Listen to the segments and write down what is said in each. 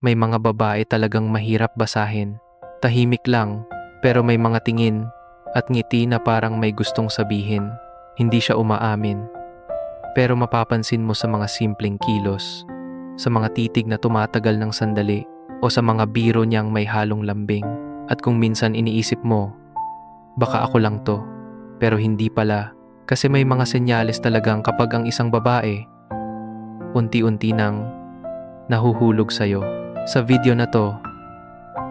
May mga babae talagang mahirap basahin. Tahimik lang, pero may mga tingin at ngiti na parang may gustong sabihin. Hindi siya umaamin. Pero mapapansin mo sa mga simpleng kilos, sa mga titig na tumatagal ng sandali, o sa mga biro niyang may halong lambing. At kung minsan iniisip mo, baka ako lang to, pero hindi pala. Kasi may mga senyales talagang kapag ang isang babae, unti-unti nang nahuhulog sa'yo. Sa video na to,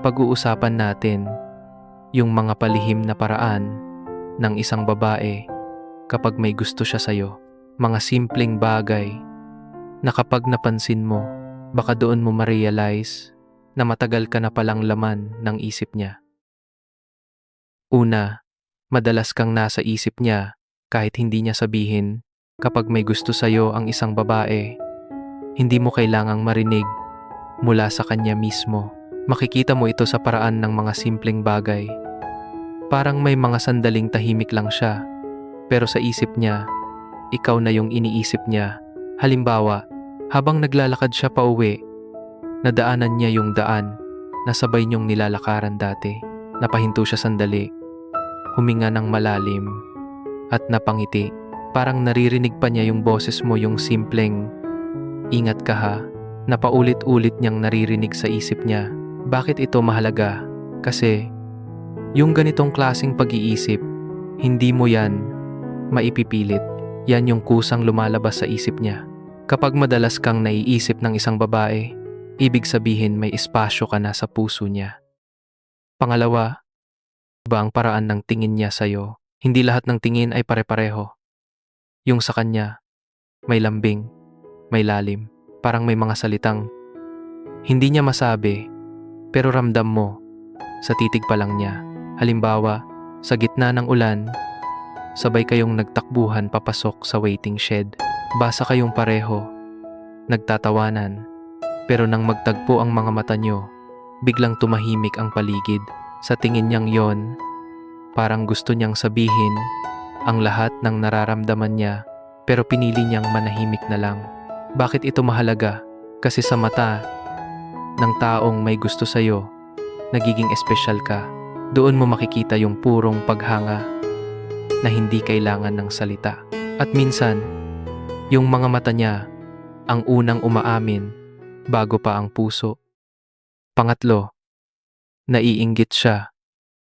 pag-uusapan natin yung mga palihim na paraan ng isang babae kapag may gusto siya sa'yo. Mga simpleng bagay na kapag napansin mo, baka doon mo ma-realize na matagal ka na palang laman ng isip niya. Una, madalas kang nasa isip niya kahit hindi niya sabihin. Kapag may gusto sa'yo ang isang babae, hindi mo kailangang marinig mula sa kanya mismo. Makikita mo ito sa paraan ng mga simpleng bagay. Parang may mga sandaling tahimik lang siya, pero sa isip niya, ikaw na yung iniisip niya. Halimbawa, habang naglalakad siya pauwi, nadaanan niya yung daan na sabay niyong nilalakaran dati. Napahinto siya sandali, huminga ng malalim, at napangiti. Parang naririnig pa niya yung boses mo, yung simpleng, "Ingat ka ha," na paulit-ulit niyang naririnig sa isip niya. Bakit ito mahalaga? Kasi yung ganitong klaseng pag-iisip, hindi mo yan maipipilit. Yan yung kusang lumalabas sa isip niya. Kapag madalas kang naiisip ng isang babae, ibig sabihin may espasyo ka na sa puso niya. Pangalawa, iba ang paraan ng tingin niya sa'yo. Hindi lahat ng tingin ay pare-pareho. Yung sa kanya, may lambing, may lalim, parang may mga salitang hindi niya masabi, pero ramdam mo sa titig pa lang niya. Halimbawa, sa gitna ng ulan, sabay kayong nagtakbuhan papasok sa waiting shed. Basa kayong pareho, nagtatawanan, pero nang magtagpo ang mga mata niyo, biglang tumahimik ang paligid. Sa tingin niyang yon, parang gusto niyang sabihin ang lahat ng nararamdaman niya, pero pinili niyang manahimik na lang. Bakit ito mahalaga? Kasi sa mata ng taong may gusto sa'yo, nagiging espesyal ka. Doon mo makikita yung purong paghanga na hindi kailangan ng salita. At minsan, yung mga mata niya ang unang umaamin bago pa ang puso. Pangatlo, naiinggit siya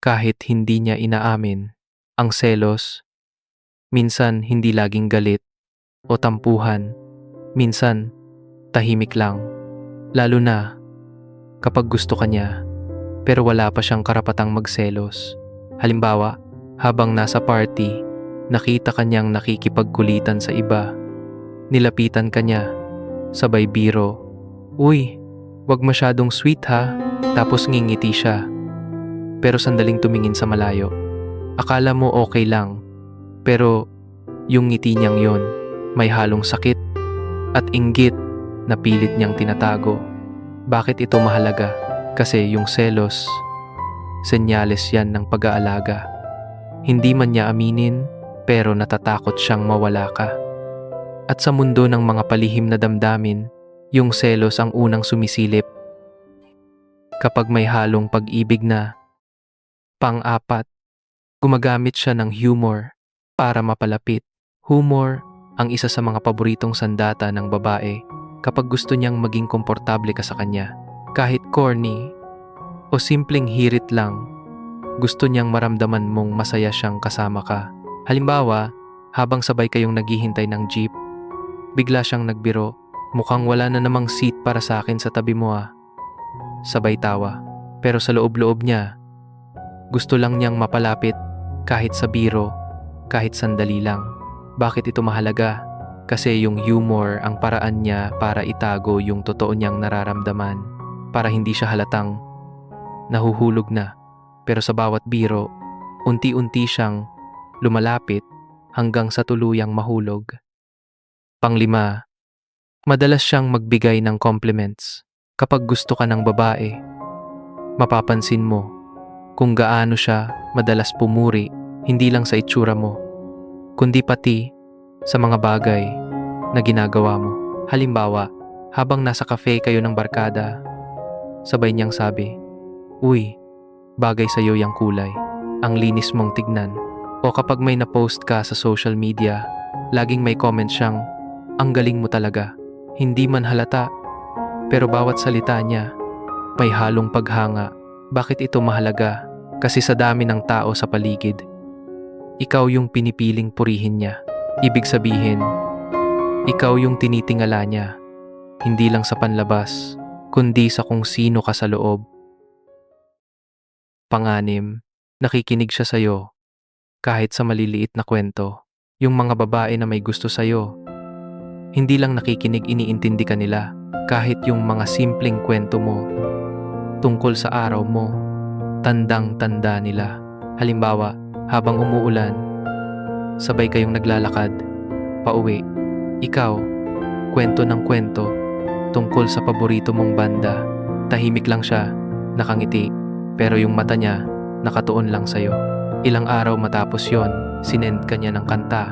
kahit hindi niya inaamin. Ang selos, minsan hindi laging galit o tampuhan, minsan tahimik lang. Lalo na kapag gusto ka niya, pero wala pa siyang karapatang magselos. Halimbawa, habang nasa party, nakita ka niyang nakikipagkulitan sa iba. Nilapitan ka niya, sabay biro, "Uy, wag masyadong sweet ha." Tapos ngingiti siya, pero sandaling tumingin sa malayo. Akala mo okay lang, pero yung ngiti niyang yon, may halong sakit at inggit na pilit niyang tinatago. Bakit ito mahalaga? Kasi yung selos, senyales yan ng pag-aalaga. Hindi man niya aminin, pero natatakot siyang mawala ka. At sa mundo ng mga palihim na damdamin, yung selos ang unang sumisilip. Kapag may halong pag-ibig na. Pang-apat, gumagamit siya ng humor para mapalapit. Humor ang isa sa mga paboritong sandata ng babae kapag gusto niyang maging komportable ka sa kanya. Kahit corny o simpleng hirit lang, gusto niyang maramdaman mong masaya siyang kasama ka. Halimbawa, habang sabay kayong naghihintay ng jeep, bigla siyang nagbiro, "Mukhang wala na namang seat para sa akin sa tabi mo ah." Sabay tawa, pero sa loob-loob niya, gusto lang niyang mapalapit kahit sa biro, kahit sandali lang. Bakit ito mahalaga? Kasi yung humor ang paraan niya para itago yung totoo niyang nararamdaman, para hindi siya halatang nahuhulog na. Pero sa bawat biro, unti-unti siyang lumalapit hanggang sa tuluyang mahulog. Panglima, madalas siyang magbigay ng compliments. Kapag gusto ka ng babae, mapapansin mo kung gaano siya madalas pumuri, hindi lang sa itsura mo, kundi pati sa mga bagay na ginagawa mo. Halimbawa, habang nasa cafe kayo ng barkada, Sabay niyang sabi, "Uy, bagay sa'yo yung kulay. Ang linis mong tignan." O kapag may na-post ka sa social media, laging may comment siyang, "Ang galing mo talaga." Hindi man halata, pero bawat salita niya may halong paghanga. Bakit ito mahalaga? Kasi sa dami ng tao sa paligid, ikaw yung pinipiling purihin niya. Ibig sabihin, ikaw yung tinitingala niya, hindi lang sa panlabas, kundi sa kung sino ka sa loob. Panganim, nakikinig siya sa'yo kahit sa maliliit na kwento. Yung mga babae na may gusto sa'yo, hindi lang nakikinig, iniintindi ka nila. Kahit yung mga simpleng kwento mo tungkol sa araw mo, tandang-tanda nila. Halimbawa, habang umuulan, sabay kayong naglalakad pauwi. Ikaw, kwento ng kwento tungkol sa paborito mong banda. Tahimik lang siya, nakangiti, pero yung mata niya nakatuon lang sa'yo. Ilang araw matapos yon, sinend ka niya ng kanta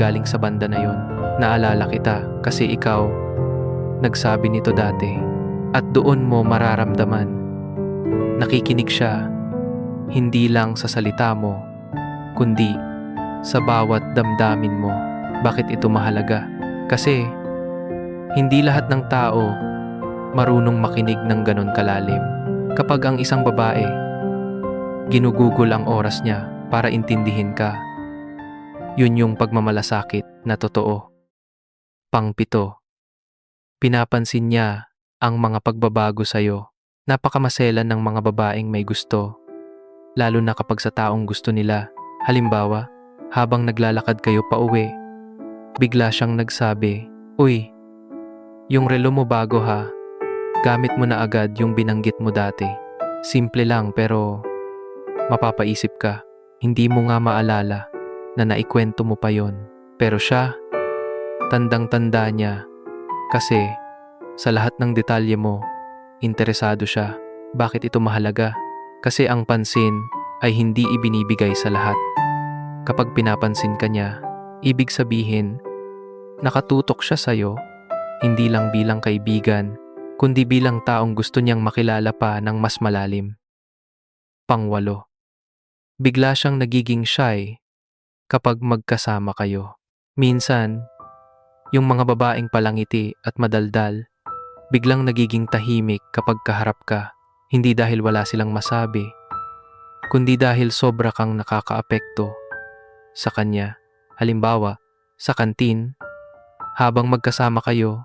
galing sa banda na yon. Naalala kita kasi ikaw nagsabi nito dati, at doon mo mararamdaman. Nakikinig siya, hindi lang sa salita mo, kundi sa bawat damdamin mo. Bakit ito mahalaga? Kasi hindi lahat ng tao marunong makinig ng ganon kalalim. Kapag ang isang babae, ginugugol ang oras niya para intindihin ka, yun yung pagmamalasakit na totoo. Pangpito, pinapansin niya ang mga pagbabago sa'yo. Napakamaselan ng mga babaeng may gusto, lalo na kapag sa taong gusto nila. Halimbawa, habang naglalakad kayo pauwi, bigla siyang nagsabi, "Uy, yung relo mo bago ha, gamit mo na agad yung binanggit mo dati." Simple lang pero mapapaisip ka, hindi mo nga maalala na naikwento mo pa yon. Pero siya, tandang-tanda niya kasi sa lahat ng detalye mo, interesado siya. Bakit ito mahalaga? Kasi ang pansin ay hindi ibinibigay sa lahat. Kapag pinapansin ka niya, ibig sabihin, nakatutok siya sa'yo, hindi lang bilang kaibigan, kundi bilang taong gusto niyang makilala pa ng mas malalim. Pangwalo, bigla siyang nagiging shy kapag magkasama kayo. Minsan, yung mga babaeng palangiti at madaldal, biglang nagiging tahimik kapag kaharap ka, hindi dahil wala silang masabi, kundi dahil sobra kang nakakaapekto sa kanya. Halimbawa, sa kantin, habang magkasama kayo,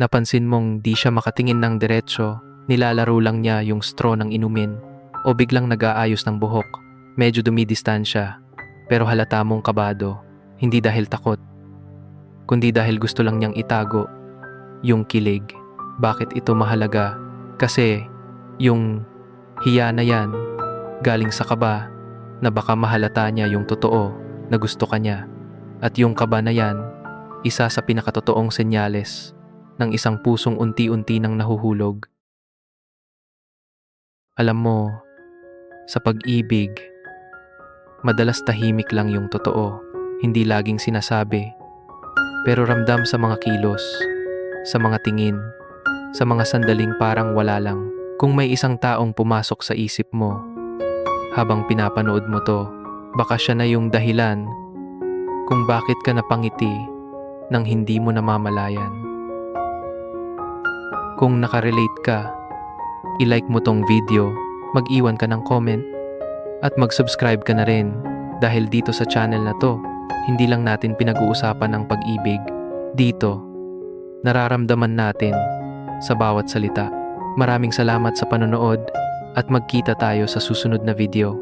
napansin mong di siya makatingin ng diretsyo, nilalaro lang niya yung straw ng inumin, o biglang nag-aayos ng buhok, medyo dumidistansya, pero halata mong kabado, hindi dahil takot, kundi dahil gusto lang niyang itago yung kilig. Bakit ito mahalaga? Kasi yung hiya na yan, galing sa kaba na baka mahalata niya yung totoo na gusto ka niya. At yung kaba na yan, isa sa pinakatotoong senyales ng isang pusong unti-unti nang nahuhulog. Alam mo, sa pag-ibig, madalas tahimik lang yung totoo, hindi laging sinasabi, pero ramdam sa mga kilos, sa mga tingin, sa mga sandaling parang wala lang. Kung may isang taong pumasok sa isip mo habang pinapanood mo to, baka siya na yung dahilan kung bakit ka napangiti nang hindi mo namamalayan. Kung nakarelate ka, i-like mo tong video, mag-iwan ka ng comment, at mag-subscribe ka na rin dahil dito sa channel na to, hindi lang natin pinag-uusapan ang pag-ibig. Dito, nararamdaman natin sa bawat salita. Maraming salamat sa panonood at magkita tayo sa susunod na video.